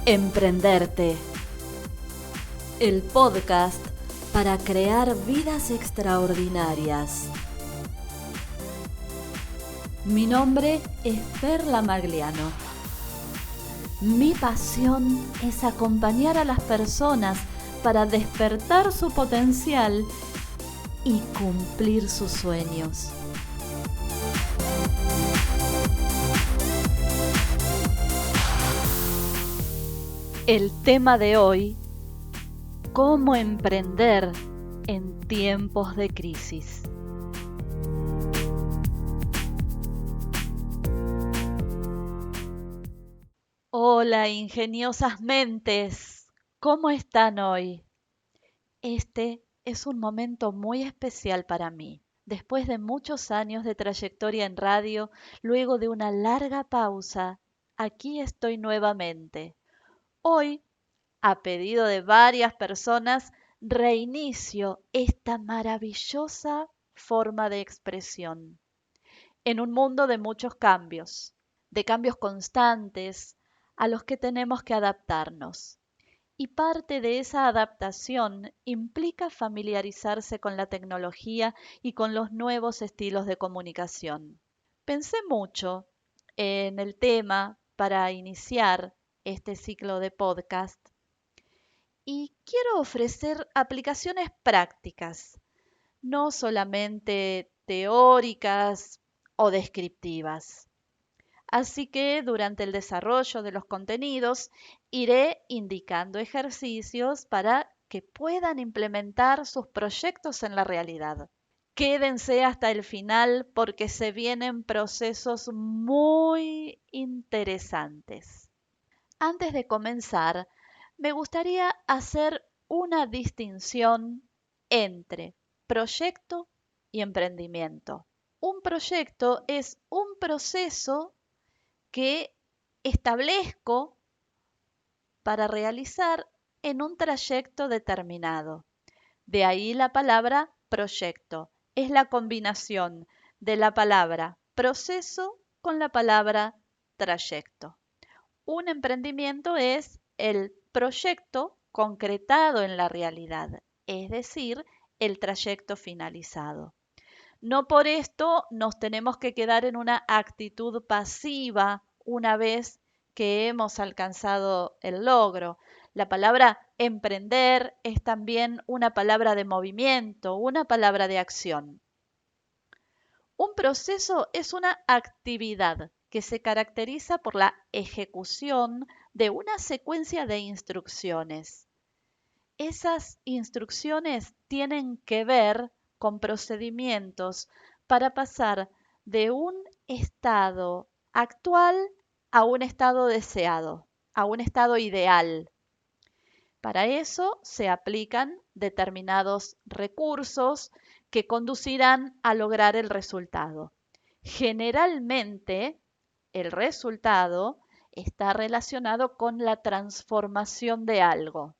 Emprenderte, el podcast para crear vidas extraordinarias. Mi nombre es Perla Magliano. Mi pasión es acompañar a las personas para despertar su potencial y cumplir sus sueños. El tema de hoy: ¿cómo emprender en tiempos de crisis? Hola, ingeniosas mentes, ¿cómo están hoy? Este es un momento muy especial para mí. Después de muchos años de trayectoria en radio, luego de una larga pausa, aquí estoy nuevamente. Hoy, a pedido de varias personas, reinicio esta maravillosa forma de expresión. En un mundo de muchos cambios, de cambios constantes a los que tenemos que adaptarnos. Y parte de esa adaptación implica familiarizarse con la tecnología y con los nuevos estilos de comunicación. Pensé mucho en el tema para iniciar este ciclo de podcast y quiero ofrecer aplicaciones prácticas, no solamente teóricas o descriptivas. Así que durante el desarrollo de los contenidos iré indicando ejercicios para que puedan implementar sus proyectos en la realidad. Quédense hasta el final porque se vienen procesos muy interesantes. Antes de comenzar, me gustaría hacer una distinción entre proyecto y emprendimiento. Un proyecto es un proceso que establezco para realizar en un trayecto determinado. De ahí la palabra proyecto. Es la combinación de la palabra proceso con la palabra trayecto. Un emprendimiento es el proyecto concretado en la realidad, es decir, el trayecto finalizado. No por esto nos tenemos que quedar en una actitud pasiva una vez que hemos alcanzado el logro. La palabra emprender es también una palabra de movimiento, una palabra de acción. Un proceso es una actividad que se caracteriza por la ejecución de una secuencia de instrucciones. Esas instrucciones tienen que ver con procedimientos para pasar de un estado actual a un estado deseado, a un estado ideal. Para eso se aplican determinados recursos que conducirán a lograr el resultado. Generalmente, el resultado está relacionado con la transformación de algo.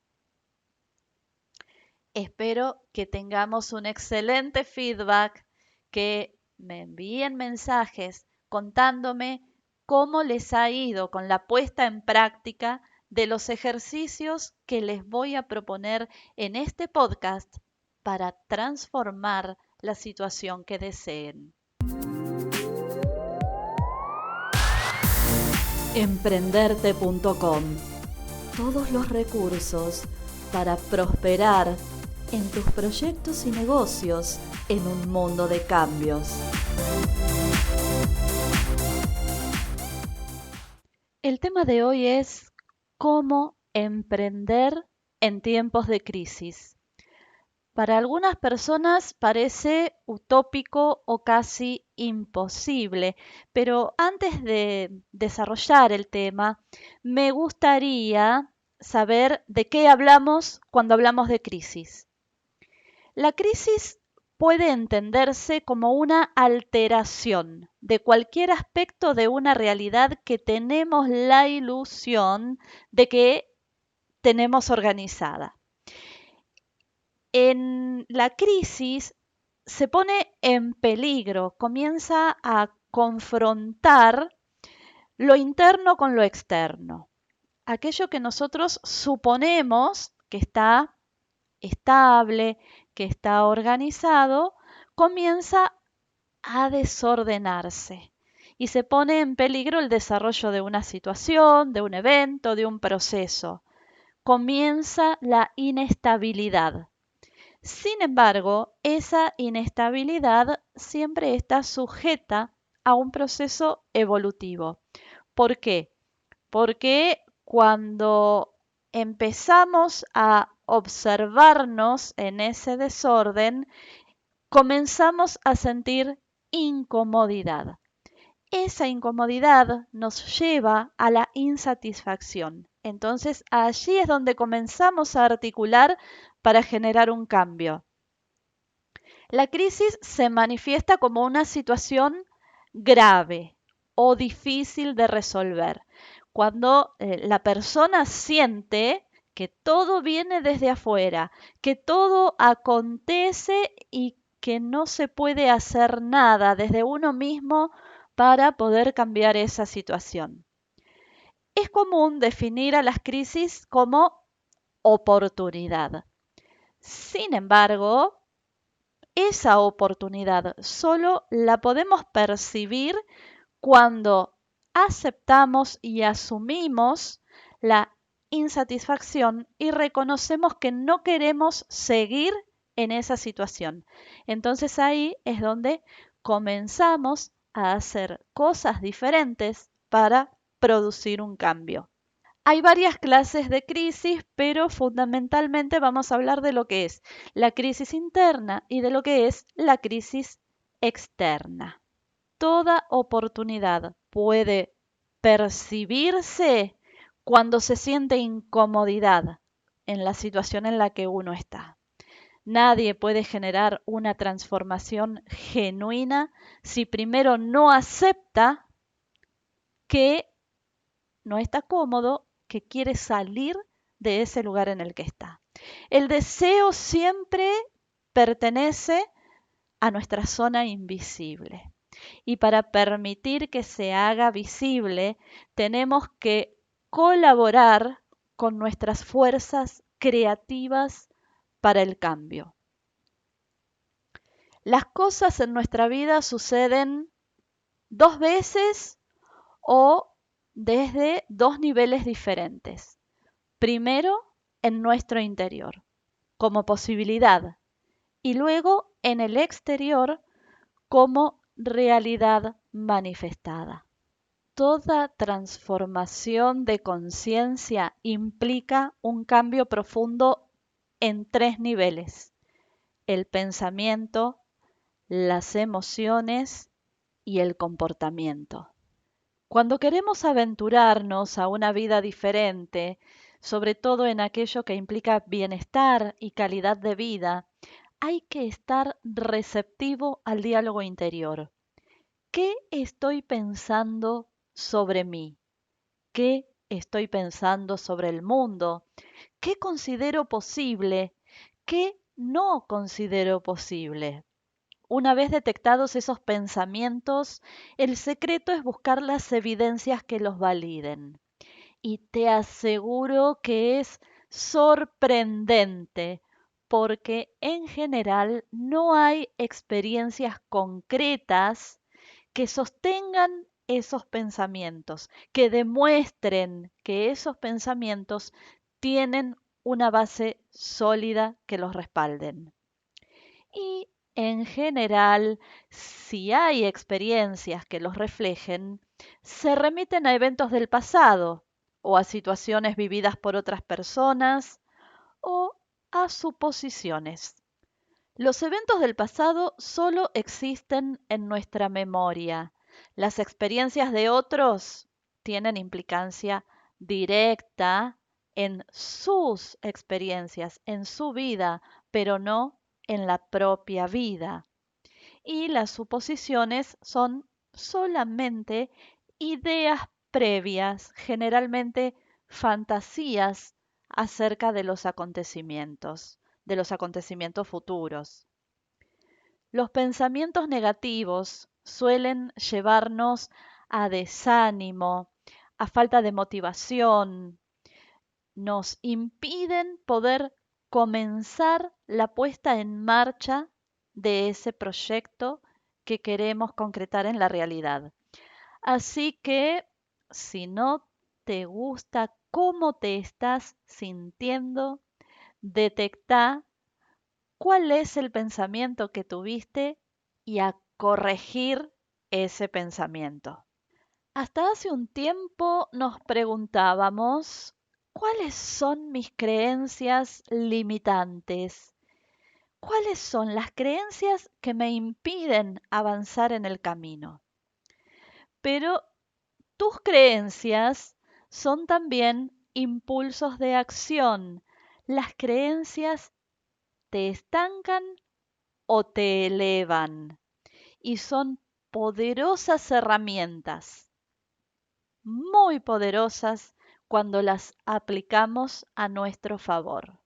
Espero que tengamos un excelente feedback, que me envíen mensajes contándome cómo les ha ido con la puesta en práctica de los ejercicios que les voy a proponer en este podcast para transformar la situación que deseen. Emprenderte.com. Todos los recursos para prosperar en tus proyectos y negocios en un mundo de cambios. El tema de hoy es cómo emprender en tiempos de crisis. Para algunas personas parece utópico o casi imposible, pero antes de desarrollar el tema, me gustaría saber de qué hablamos cuando hablamos de crisis. La crisis puede entenderse como una alteración de cualquier aspecto de una realidad que tenemos la ilusión de que tenemos organizada. En la crisis se pone en peligro, comienza a confrontar lo interno con lo externo. aquello que nosotros suponemos que está estable, que está organizado, comienza a desordenarse y se pone en peligro el desarrollo de una situación, de un evento, de un proceso. Comienza la inestabilidad. Sin embargo, esa inestabilidad siempre está sujeta a un proceso evolutivo. ¿Por qué? Porque cuando empezamos a observarnos en ese desorden, comenzamos a sentir incomodidad. Esa incomodidad nos lleva a la insatisfacción. Entonces allí es donde comenzamos a articular para generar un cambio. La crisis se manifiesta como una situación grave o difícil de resolver. Cuando la persona siente que todo viene desde afuera, que todo acontece y que no se puede hacer nada desde uno mismo para poder cambiar esa situación. Es común definir a las crisis como oportunidad. Sin embargo, esa oportunidad solo la podemos percibir cuando aceptamos y asumimos la insatisfacción y reconocemos que no queremos seguir en esa situación. Entonces ahí es donde comenzamos a hacer cosas diferentes para producir un cambio. Hay varias clases de crisis, pero fundamentalmente vamos a hablar de lo que es la crisis interna y de lo que es la crisis externa. Toda oportunidad puede percibirse cuando se siente incomodidad en la situación en la que uno está. Nadie puede generar una transformación genuina si primero no acepta que no está cómodo, que quiere salir de ese lugar en el que está. El deseo siempre pertenece a nuestra zona invisible. Y para permitir que se haga visible, tenemos que colaborar con nuestras fuerzas creativas para el cambio. Las cosas en nuestra vida suceden dos veces o desde dos niveles diferentes. Primero, en nuestro interior, como posibilidad, y luego en el exterior, como realidad manifestada. Toda transformación de conciencia implica un cambio profundo en tres niveles: el pensamiento, las emociones y el comportamiento. Cuando queremos aventurarnos a una vida diferente, sobre todo en aquello que implica bienestar y calidad de vida, hay que estar receptivo al diálogo interior. ¿Qué estoy pensando sobre mí? ¿Qué estoy pensando sobre el mundo? ¿Qué considero posible? ¿Qué no considero posible? Una vez detectados esos pensamientos, el secreto es buscar las evidencias que los validen. Y te aseguro que es sorprendente, porque en general no hay experiencias concretas que sostengan esos pensamientos, que demuestren que esos pensamientos tienen una base sólida que los respalden. Y en general, si hay experiencias que los reflejen, se remiten a eventos del pasado o a situaciones vividas por otras personas o a suposiciones. Los eventos del pasado solo existen en nuestra memoria. Las experiencias de otros tienen implicancia directa en sus experiencias, en su vida, pero no en la propia vida. Y las suposiciones son solamente ideas previas, generalmente fantasías acerca de los acontecimientos futuros. Los pensamientos negativos suelen llevarnos a desánimo, a falta de motivación, nos impiden poder comenzar la puesta en marcha de ese proyecto que queremos concretar en la realidad. Así que si no te gusta cómo te estás sintiendo, detecta cuál es el pensamiento que tuviste y a corregir ese pensamiento. Hasta hace un tiempo nos preguntábamos, ¿cuáles son mis creencias limitantes? ¿Cuáles son las creencias que me impiden avanzar en el camino? Pero tus creencias son también impulsos de acción. Las creencias te estancan o te elevan y son poderosas herramientas, muy poderosas cuando las aplicamos a nuestro favor.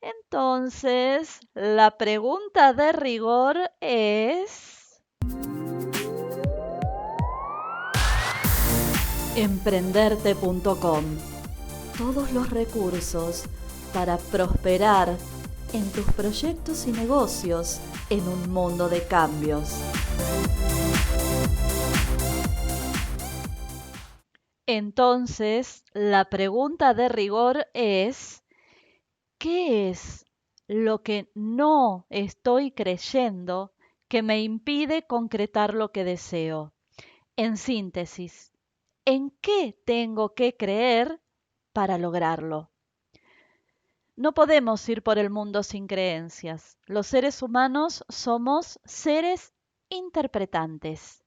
Entonces, la pregunta de rigor es: emprenderte.com. Todos los recursos para prosperar en tus proyectos y negocios en un mundo de cambios. Entonces, la pregunta de rigor es: ¿qué es lo que no estoy creyendo que me impide concretar lo que deseo? En síntesis, ¿en qué tengo que creer para lograrlo? No podemos ir por el mundo sin creencias. Los seres humanos somos seres interpretantes.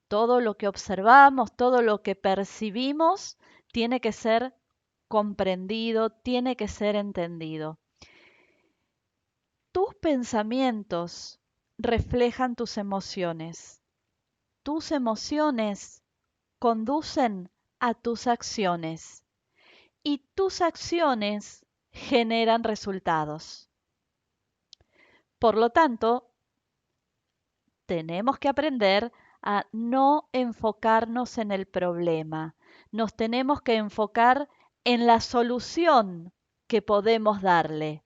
Todo lo que observamos, todo lo que percibimos, tiene que ser comprendido, tiene que ser entendido. Tus pensamientos reflejan tus emociones. Tus emociones conducen a tus acciones y tus acciones generan resultados. Por lo tanto, tenemos que aprender a no enfocarnos en el problema. Nos tenemos que enfocar en la solución que podemos darle.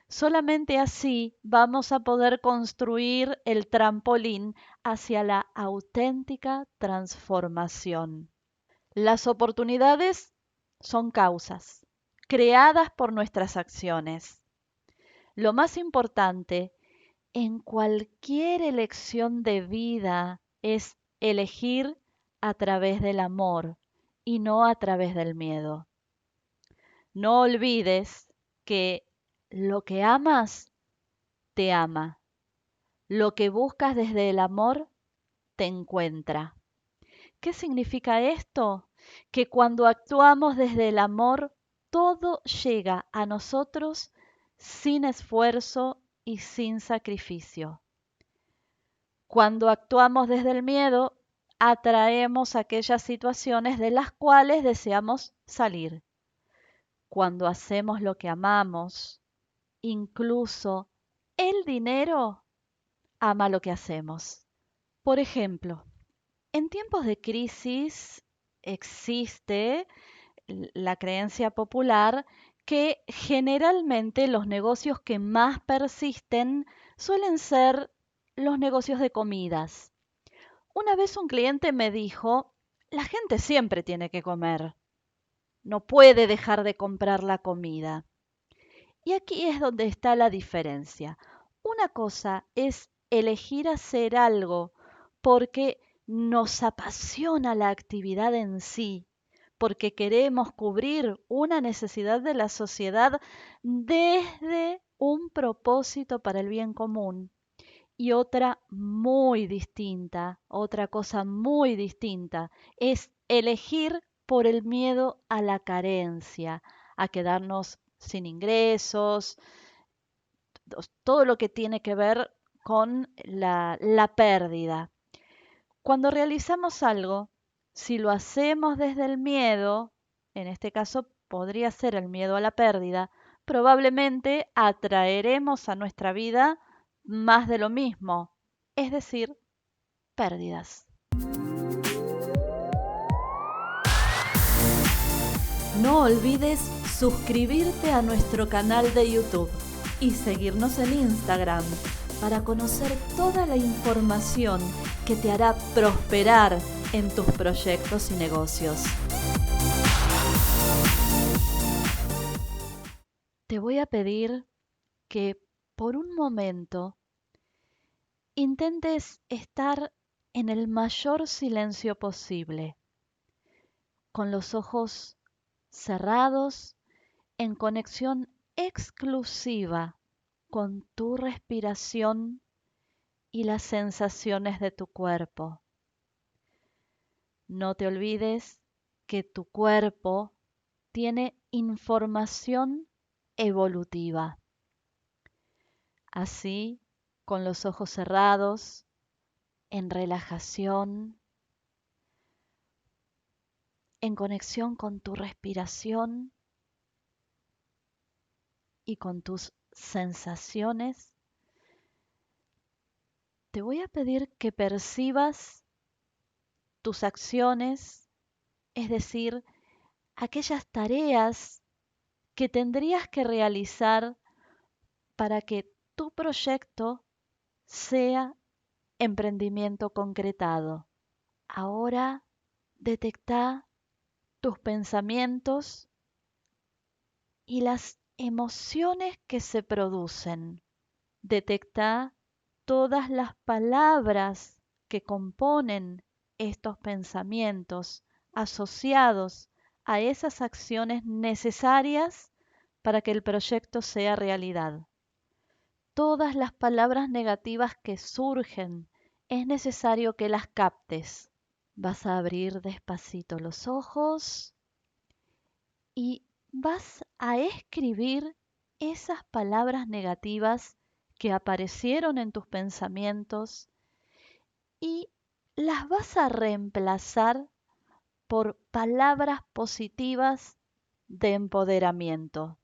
Solamente así vamos a poder construir el trampolín hacia la auténtica transformación. Las oportunidades son causas creadas por nuestras acciones. Lo más importante en cualquier elección de vida es elegir a través del amor y no a través del miedo. No olvides que lo que amas te ama. Lo que buscas desde el amor te encuentra. ¿Qué significa esto? Que cuando actuamos desde el amor, todo llega a nosotros sin esfuerzo y sin sacrificio. Cuando actuamos desde el miedo, atraemos aquellas situaciones de las cuales deseamos salir. Cuando hacemos lo que amamos, incluso el dinero ama lo que hacemos. Por ejemplo, en tiempos de crisis existe la creencia popular que generalmente los negocios que más persisten suelen ser los negocios de comidas. Una vez un cliente me dijo, la gente siempre tiene que comer, no puede dejar de comprar la comida. Y aquí es donde está la diferencia. Una cosa es elegir hacer algo porque nos apasiona la actividad en sí, porque queremos cubrir una necesidad de la sociedad desde un propósito para el bien común. Y otra muy distinta, otra cosa muy distinta, es elegir por el miedo a la carencia, a quedarnos sin ingresos, todo lo que tiene que ver con la pérdida. Cuando realizamos algo, si lo hacemos desde el miedo, en este caso podría ser el miedo a la pérdida, probablemente atraeremos a nuestra vida más de lo mismo, es decir, pérdidas. No olvides suscribirte a nuestro canal de YouTube y seguirnos en Instagram para conocer toda la información que te hará prosperar en tus proyectos y negocios. Te voy a pedir que por un momento intentes estar en el mayor silencio posible, con los ojos cerrados, en conexión exclusiva con tu respiración y las sensaciones de tu cuerpo. No te olvides que tu cuerpo tiene información evolutiva. Así, con los ojos cerrados, en relajación, en conexión con tu respiración y con tus sensaciones, te voy a pedir que percibas tus acciones, es decir, aquellas tareas que tendrías que realizar para que tu proyecto sea emprendimiento concretado. Ahora detecta tus pensamientos y las emociones que se producen. Detecta todas las palabras que componen estos pensamientos asociados a esas acciones necesarias para que el proyecto sea realidad. Todas las palabras negativas que surgen, es necesario que las captes. Vas a abrir despacito los ojos y vas a escribir esas palabras negativas que aparecieron en tus pensamientos y las vas a reemplazar por palabras positivas de empoderamiento.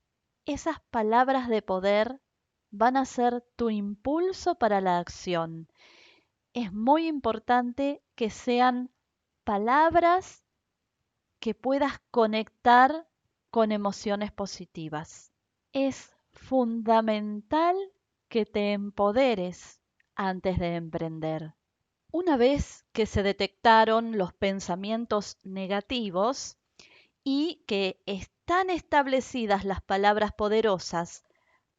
Esas palabras de poder van a ser tu impulso para la acción. Es muy importante que sean palabras que puedas conectar con emociones positivas. Es fundamental que te empoderes antes de emprender. Una vez que se detectaron los pensamientos negativos y que están establecidas las palabras poderosas,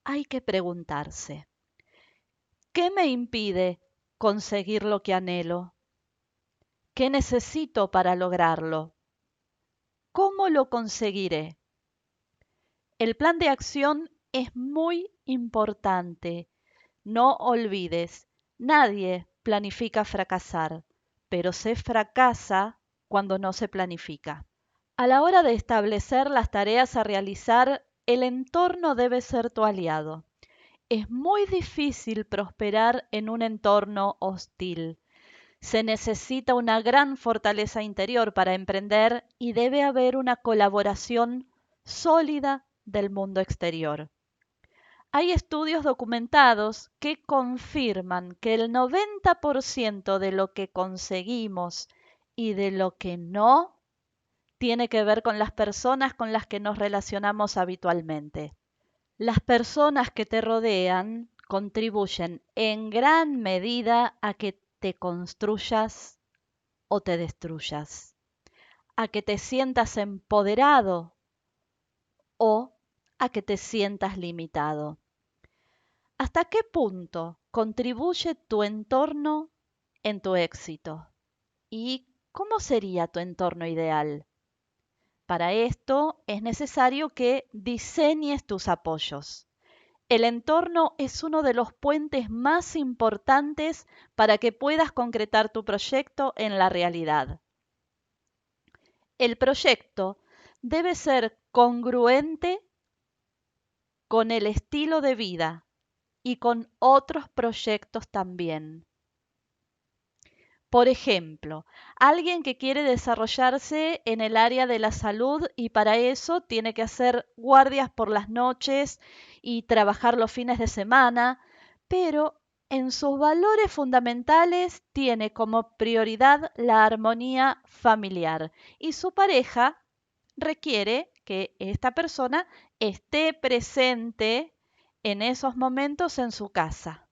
hay que preguntarse, ¿qué me impide conseguir lo que anhelo? ¿Qué necesito para lograrlo? ¿Cómo lo conseguiré? El plan de acción es muy importante. No olvides, nadie planifica fracasar, pero se fracasa cuando no se planifica. A la hora de establecer las tareas a realizar, el entorno debe ser tu aliado. Es muy difícil prosperar en un entorno hostil. Se necesita una gran fortaleza interior para emprender y debe haber una colaboración sólida del mundo exterior. Hay estudios documentados que confirman que el 90% de lo que conseguimos y de lo que no tiene que ver con las personas con las que nos relacionamos habitualmente. Las personas que te rodean contribuyen en gran medida a que te construyas o te destruyas, a que te sientas empoderado o a que te sientas limitado. ¿Hasta qué punto contribuye tu entorno en tu éxito? ¿Y cómo sería tu entorno ideal? Para esto es necesario que diseñes tus apoyos. El entorno es uno de los puentes más importantes para que puedas concretar tu proyecto en la realidad. El proyecto debe ser congruente con el estilo de vida y con otros proyectos también. Por ejemplo, alguien que quiere desarrollarse en el área de la salud y para eso tiene que hacer guardias por las noches y trabajar los fines de semana, pero en sus valores fundamentales tiene como prioridad la armonía familiar y su pareja requiere que esta persona esté presente en esos momentos en su casa.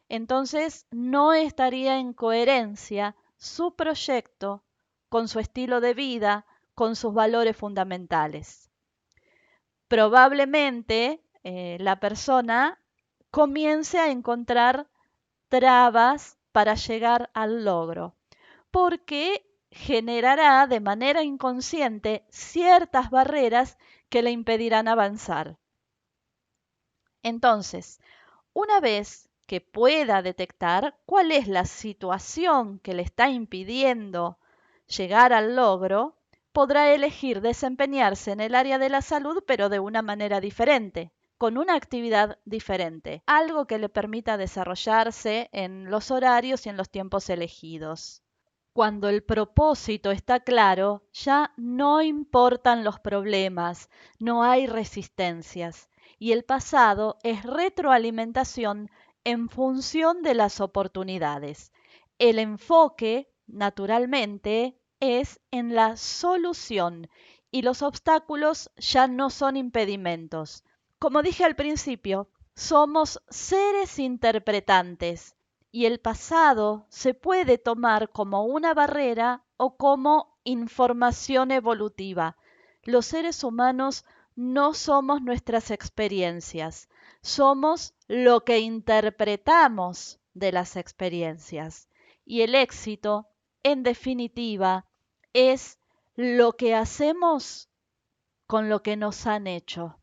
Entonces, no estaría en coherencia su proyecto con su estilo de vida, con sus valores fundamentales. Probablemente la persona comience a encontrar trabas para llegar al logro, porque generará de manera inconsciente ciertas barreras que le impedirán avanzar. Entonces, una vez que pueda detectar cuál es la situación que le está impidiendo llegar al logro, podrá elegir desempeñarse en el área de la salud, pero de una manera diferente, con una actividad diferente, algo que le permita desarrollarse en los horarios y en los tiempos elegidos. Cuando el propósito está claro, ya no importan los problemas, no hay resistencias, y el pasado es retroalimentación en función de las oportunidades. El enfoque, naturalmente, es en la solución y los obstáculos ya no son impedimentos. Como dije al principio, somos seres interpretantes y el pasado se puede tomar como una barrera o como información evolutiva. Los seres humanos no somos nuestras experiencias, somos lo que interpretamos de las experiencias. Y el éxito, en definitiva, es lo que hacemos con lo que nos han hecho.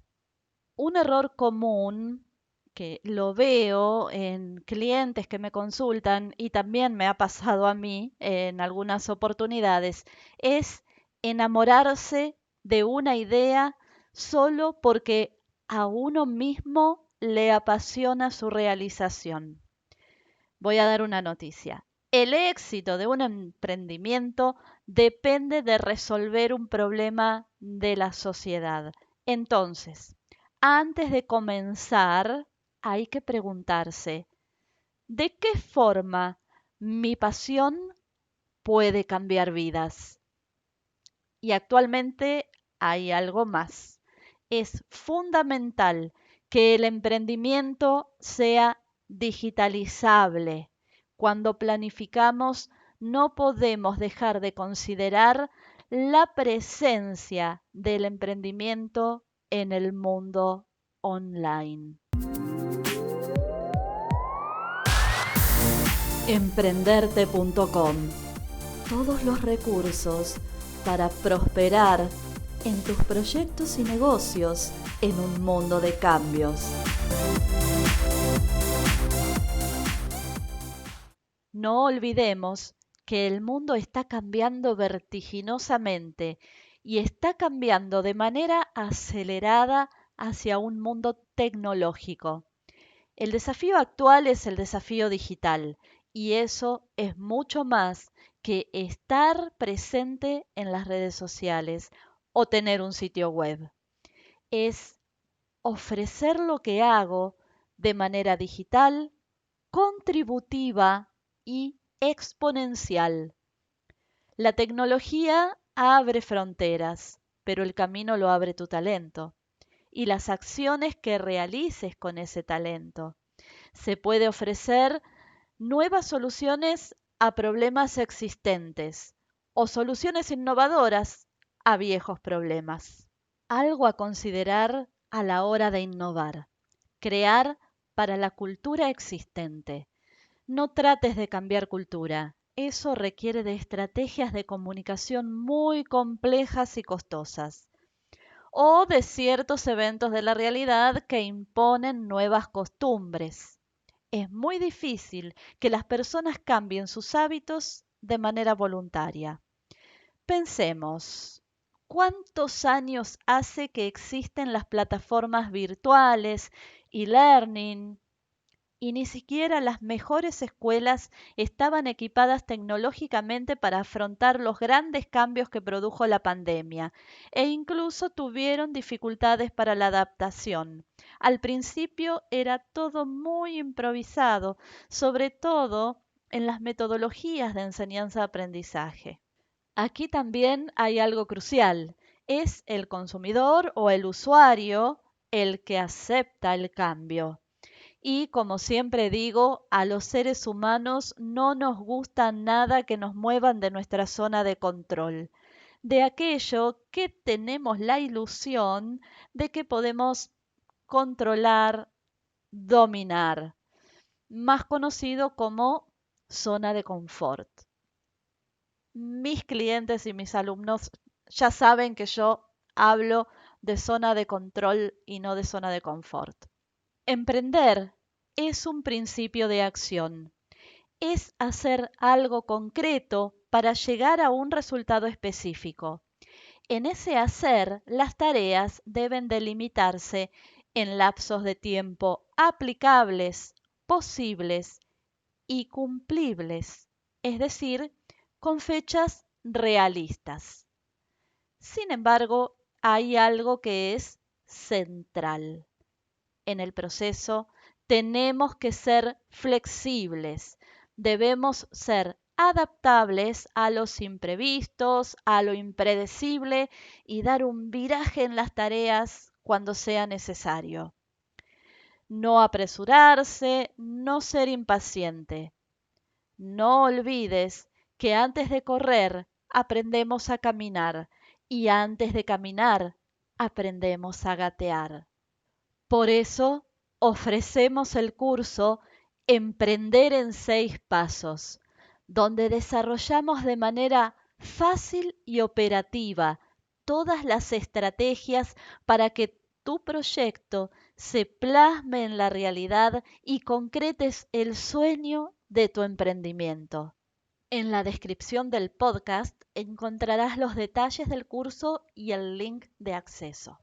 Un error común que lo veo en clientes que me consultan y también me ha pasado a mí en algunas oportunidades es enamorarse de una idea solo porque a uno mismo le apasiona su realización. Voy a dar una noticia. El éxito de un emprendimiento depende de resolver un problema de la sociedad. Entonces, antes de comenzar, hay que preguntarse, ¿de qué forma mi pasión puede cambiar vidas? Y actualmente hay algo más. Es fundamental que el emprendimiento sea digitalizable. Cuando planificamos, no podemos dejar de considerar la presencia del emprendimiento en el mundo online. Emprenderte.com. Todos los recursos para prosperar en tus proyectos y negocios en un mundo de cambios. No olvidemos que el mundo está cambiando vertiginosamente y está cambiando de manera acelerada hacia un mundo tecnológico. El desafío actual es el desafío digital y eso es mucho más que estar presente en las redes sociales o tener un sitio web. Es ofrecer lo que hago de manera digital, contributiva y exponencial. La tecnología abre fronteras, pero el camino lo abre tu talento y las acciones que realices con ese talento. Se puede ofrecer nuevas soluciones a problemas existentes o soluciones innovadoras a viejos problemas. Algo a considerar a la hora de innovar. Crear para la cultura existente. No trates de cambiar cultura. Eso requiere de estrategias de comunicación muy complejas y costosas. O de ciertos eventos de la realidad que imponen nuevas costumbres. Es muy difícil que las personas cambien sus hábitos de manera voluntaria. Pensemos, ¿cuántos años hace que existen las plataformas virtuales, e-learning? Y ni siquiera las mejores escuelas estaban equipadas tecnológicamente para afrontar los grandes cambios que produjo la pandemia, e incluso tuvieron dificultades para la adaptación. Al principio era todo muy improvisado, sobre todo en las metodologías de enseñanza-aprendizaje. Aquí también hay algo crucial. Es el consumidor o el usuario el que acepta el cambio. Y como siempre digo, a los seres humanos no nos gusta nada que nos muevan de nuestra zona de control, de aquello que tenemos la ilusión de que podemos controlar, dominar, más conocido como zona de confort. Mis clientes y mis alumnos ya saben que yo hablo de zona de control y no de zona de confort. Emprender es un principio de acción. Es hacer algo concreto para llegar a un resultado específico. En ese hacer, las tareas deben delimitarse en lapsos de tiempo aplicables, posibles y cumplibles, es decir, con fechas realistas. Sin embargo, hay algo que es central. En el proceso tenemos que ser flexibles, debemos ser adaptables a los imprevistos, a lo impredecible y dar un viraje en las tareas cuando sea necesario. No apresurarse, no ser impaciente. No olvides que antes de correr aprendemos a caminar y antes de caminar aprendemos a gatear. Por eso ofrecemos el curso Emprender en 6 pasos, donde desarrollamos de manera fácil y operativa todas las estrategias para que tu proyecto se plasme en la realidad y concretes el sueño de tu emprendimiento. En la descripción del podcast encontrarás los detalles del curso y el link de acceso.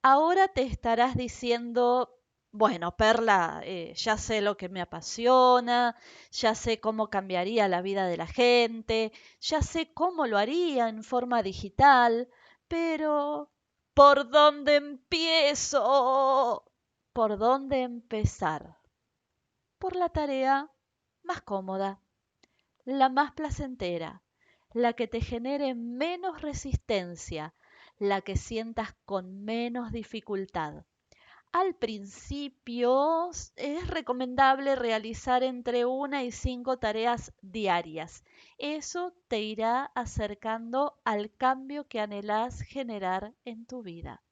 Ahora te estarás diciendo, bueno, Perla, ya sé lo que me apasiona, ya sé cómo cambiaría la vida de la gente, ya sé cómo lo haría en forma digital, pero ¿por dónde empiezo? ¿Por dónde empezar? Por la tarea más cómoda, la más placentera, la que te genere menos resistencia, la que sientas con menos dificultad. Al principio es recomendable realizar entre 1 y 5 tareas diarias. Eso te irá acercando al cambio que anhelas generar en tu vida.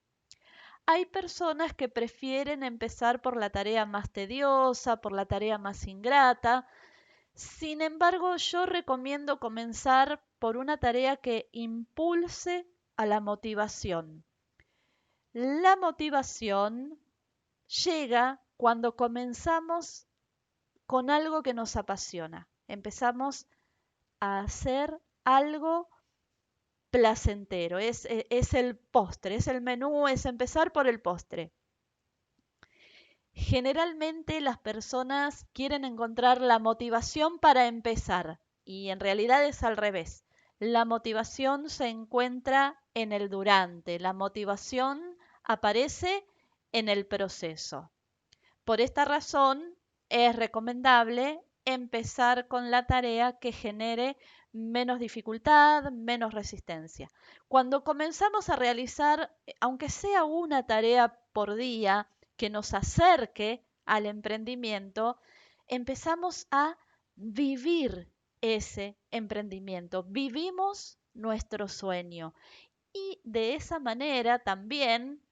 Hay personas que prefieren empezar por la tarea más tediosa, por la tarea más ingrata. Sin embargo, yo recomiendo comenzar por una tarea que impulse a la motivación. La motivación llega cuando comenzamos con algo que nos apasiona. Empezamos a hacer algo placentero. Es el postre, es el menú, es empezar por el postre. Generalmente las personas quieren encontrar la motivación para empezar y en realidad es al revés. La motivación se encuentra en el durante, la motivación aparece en el proceso. Por esta razón es recomendable empezar con la tarea que genere menos dificultad, menos resistencia. Cuando comenzamos a realizar, aunque sea una tarea por día, que nos acerque al emprendimiento, empezamos a vivir ese emprendimiento, vivimos nuestro sueño y de esa manera también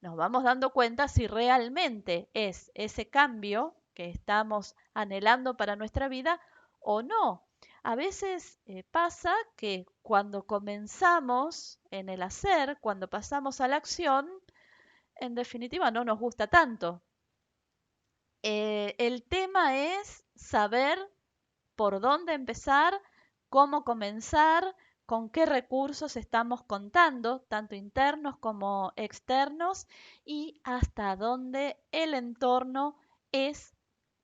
nos vamos dando cuenta si realmente es ese cambio que estamos anhelando para nuestra vida o no. A veces pasa que cuando comenzamos en el hacer, cuando pasamos a la acción, en definitiva no nos gusta tanto. El tema es saber por dónde empezar, cómo comenzar, con qué recursos estamos contando, tanto internos como externos, y hasta dónde el entorno es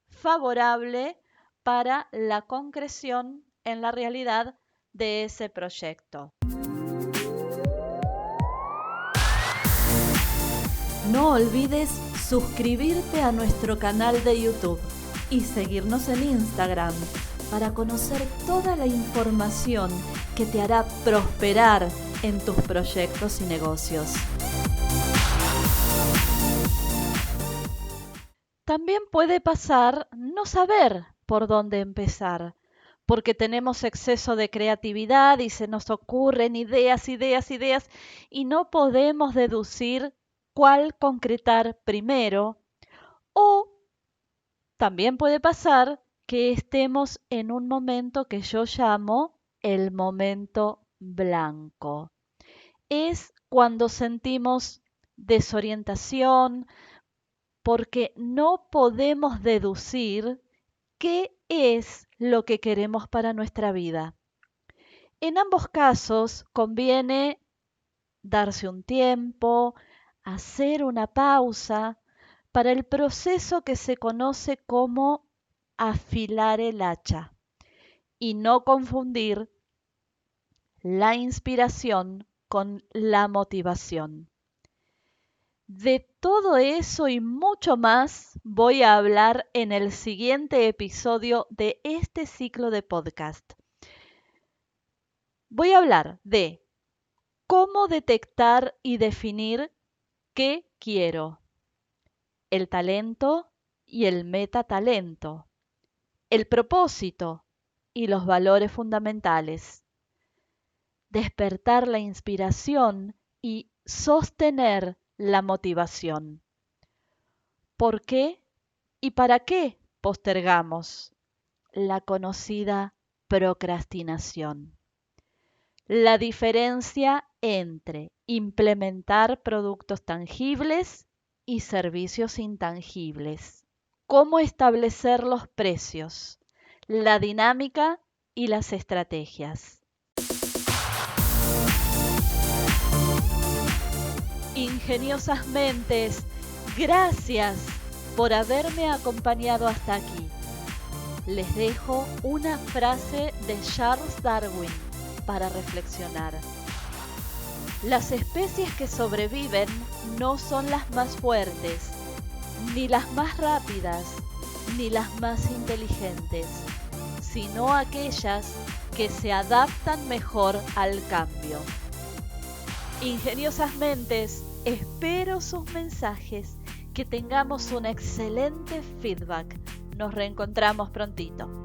favorable para la concreción en la realidad de ese proyecto. No olvides suscribirte a nuestro canal de YouTube y seguirnos en Instagram para conocer toda la información que te hará prosperar en tus proyectos y negocios. También puede pasar no saber por dónde empezar, porque tenemos exceso de creatividad y se nos ocurren ideas y no podemos deducir cuál concretar primero. O también puede pasar que estemos en un momento que yo llamo el momento blanco. Es cuando sentimos desorientación porque no podemos deducir qué es lo que queremos para nuestra vida. En ambos casos conviene darse un tiempo, hacer una pausa para el proceso que se conoce como afilar el hacha y no confundir la inspiración con la motivación. De todo eso y mucho más voy a hablar en el siguiente episodio de este ciclo de podcast. Voy a hablar de cómo detectar y definir qué quiero, el talento y el metatalento, el propósito y los valores fundamentales, despertar la inspiración y sostener la motivación. ¿Por qué y para qué postergamos? La conocida procrastinación. La diferencia entre implementar productos tangibles y servicios intangibles. Cómo establecer los precios, la dinámica y las estrategias. Ingeniosas mentes, gracias por haberme acompañado hasta aquí. Les dejo una frase de Charles Darwin para reflexionar. Las especies que sobreviven no son las más fuertes, ni las más rápidas, ni las más inteligentes, sino aquellas que se adaptan mejor al cambio. Ingeniosas mentes, espero sus mensajes, que tengamos un excelente feedback. Nos reencontramos prontito.